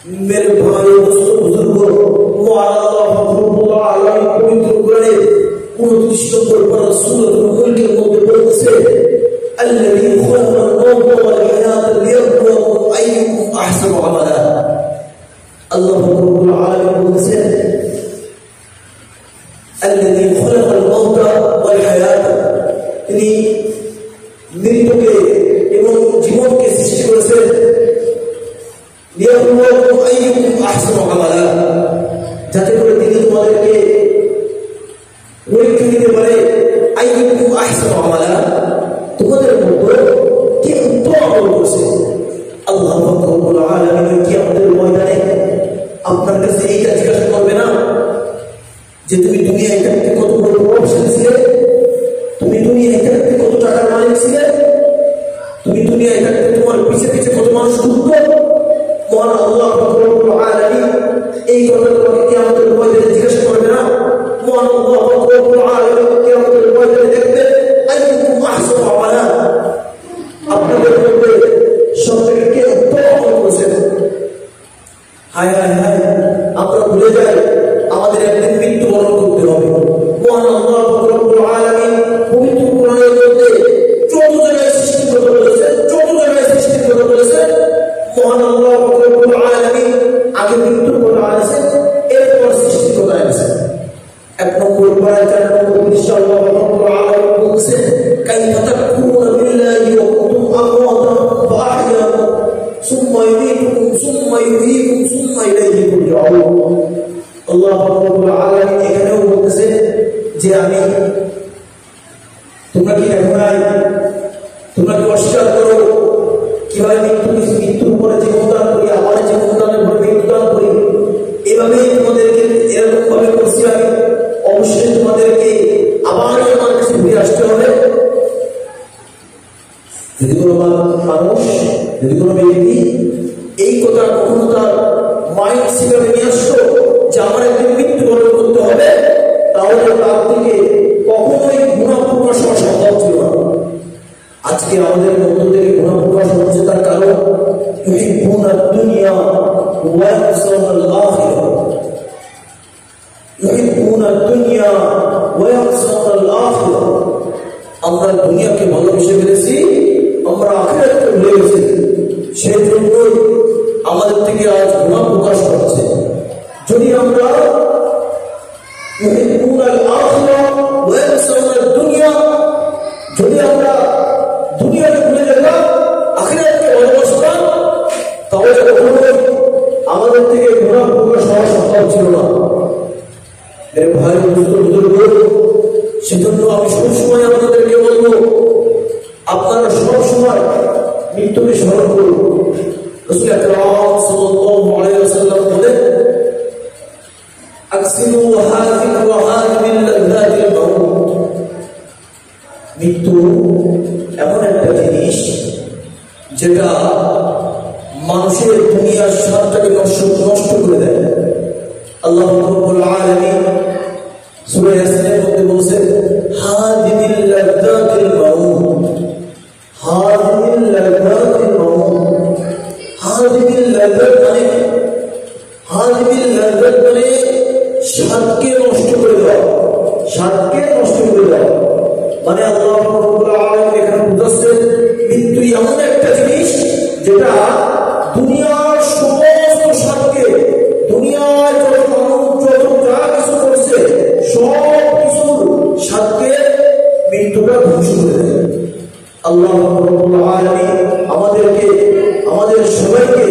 मेरे भाइयों दोस्तों बुजुर्गों, पवित्र कुराने 29 नंबर पर सूरह मुल्क के मध्य से الذي خلق الموت والحياة ليبلوكم أيكم أحسن عملا. الله رب العالمين said الذي خلق الموت والحياة, তিনি মৃত্যুকে এবং জীবনকে সৃষ্টি করেছেন লিয়াবলুয়াকুম আইয়ুকুম আহসানু আমালা, যাতে করে তিনি তোমাদেরকে পরীক্ষা দিতে পারে আইয়ুকুম আহসানু আমালা, তোমাদের মধ্যে কে উত্তম আমল করছে। আল্লাহ রব্বুল আলামিন কিয়ামতের ময়দানে আপনার কাছে এইটা জিজ্ঞাসা করবে না যে তুমি দুনিয়ায় থাকতে কত বড় প্রভাবশালী ছিলে, তুমি দুনিয়ায় থাকতে কত টাকার মালিক ছিলে, তুমি দুনিয়ায় থাকতে তোমার পিছে পিছে কত মানুষ ঘুরতো। মহান আল্লাহ রব্বুল আলামিন এই কথা তোমাকে কিয়ামতের ময়দানে জিজ্ঞাসা করবে না। মহান আল্লাহ রব্বুল আলামিন কিয়ামতের ময়দানে দেখবেন আইয়ুকুম আহসানু আমালা, আপনাদের মধ্যে সবথেকে কে উত্তম আমল করেছেন। হায় হায় হায়, আমরা ভুলে যাই আমাদের একদিন মৃত্যুবরণ করতে হবে। মহান আল্লাহ রব্বুল আলামিন পবিত্র কোরআনের মধ্যে যত জায়গায় সৃষ্টির কথা বলেছেন, মহান আল্লাহ রব্বুল আলামিন আগে মৃত্যুর কথা আনেছেন, এরপর সৃষ্টির কথা আনেছেন। 1 নম্বর পারা 4 নম্বর পৃষ্ঠা আল্লাহ রব্বুল আলামিন বলছেন কাইফা তাকুনুনা বিল্লাহি ওয়া কুনতুম আমওয়াতান ফাআহইয়াকুম সুম্মা ইউমীতুকুম সুম্মা ইউহয়ীকুম সুম্মা ইলাইহি তুরজাউন। আল্লাহ রব্বুল আলামিন এখানেও বলতেছেন যে আমি তোমরা কি দেখো নাই, তোমরা কি অস্বীকার করো কিভাবে মৃত্যুর পরে জীবন দান করি, আবার জীবন দানের পরে মৃত্যু দান করি, এভাবেই তোমাদেরকে এরকম ভাবে করছি আমি, অবশ্যই তোমাদেরকে আবার আমার কাছে ফিরে আসতে হবে। যদি কোনো মানুষ, যদি কোনো ব্যক্তি এই কথা কখনো তার মাইন্ড সেভাবে নিয়ে আসতো যে আমার একদিন মৃত্যুবরণ করতে হবে, তাহলে তার থেকে কখনোই গুনাহ প্রকাশ হওয়া সম্ভব ছিল না। আজকে আমাদের মধ্য থেকে গুনাহ প্রকাশ হচ্ছে, তার কারণ ইউহিব্বুনা দুনিয়া ওয়া ইয়াহসানুল আখিরা, ইউহিব্বুনা দুনিয়া ওয়া ইয়াহসানুল আখিরা। আমরা দুনিয়াকে ভালোবেসে ফেলেছি, আমরা আখিরাতকে ভুলে গেছি, সেই জন্যই আমাদের থেকে আজ গুনাহ প্রকাশ হচ্ছে। যদি আমরা ইউহিব্বুনাল আখিরা ওয়া ইয়াহসানুল দুনিয়া, যদি আমরা দুনিয়াকে ভুলে যেতাম, আখিরাতকে ভালোবাসতাম, তাহলে কখনোই আমাদের থেকে গুনাহ প্রকাশ হওয়া সম্ভব ছিল না। মেরে ভাই বুজুর্গ, সেজন্য আমি সবসময় আপনাদেরকে বলবো আপনারা সবসময় মৃত্যুকে স্মরণ করুন। রাসূল আকরাম সাল্লাল্লাহু আলাইহি ওয়াসাল্লাম বলেন আকসিরু হাযিহি ওয়া হাযিহিল লাযযাতিল মাউত। মৃত্যু এমন একটা জিনিস যেটা মানুষের দুনিয়ার স্বাদটাকে নষ্ট করে দেয়। আল্লাহ রাব্বুল আলামিন সূরা ইয়াসিনের মধ্যে বলেছেন হাযিহিল লাযযাতিল মাউত, হাযিহিল লাযযাতিল মাউত। হাযিহিল লাযযাত মানে, হাযিহিল লাযযাত মানে স্বাদকে নষ্ট করে দেওয়া, স্বাদকে নষ্ট করে দেওয়া। মানে আল্লাহ রাব্বুল আলামিন এখানে বুঝাচ্ছেন মৃত্যু এমন একটা জিনিস যেটা দুনিয়ার সমস্ত স্বাদকে, দুনিয়ায় যত মানুষ যত যা কিছু করছে সব কিছুর স্বাদকে মৃত্যুটা ধ্বংস করে দেয়। আল্লাহ রাব্বুল আলামিন আমাদেরকে, আমাদের সবাইকে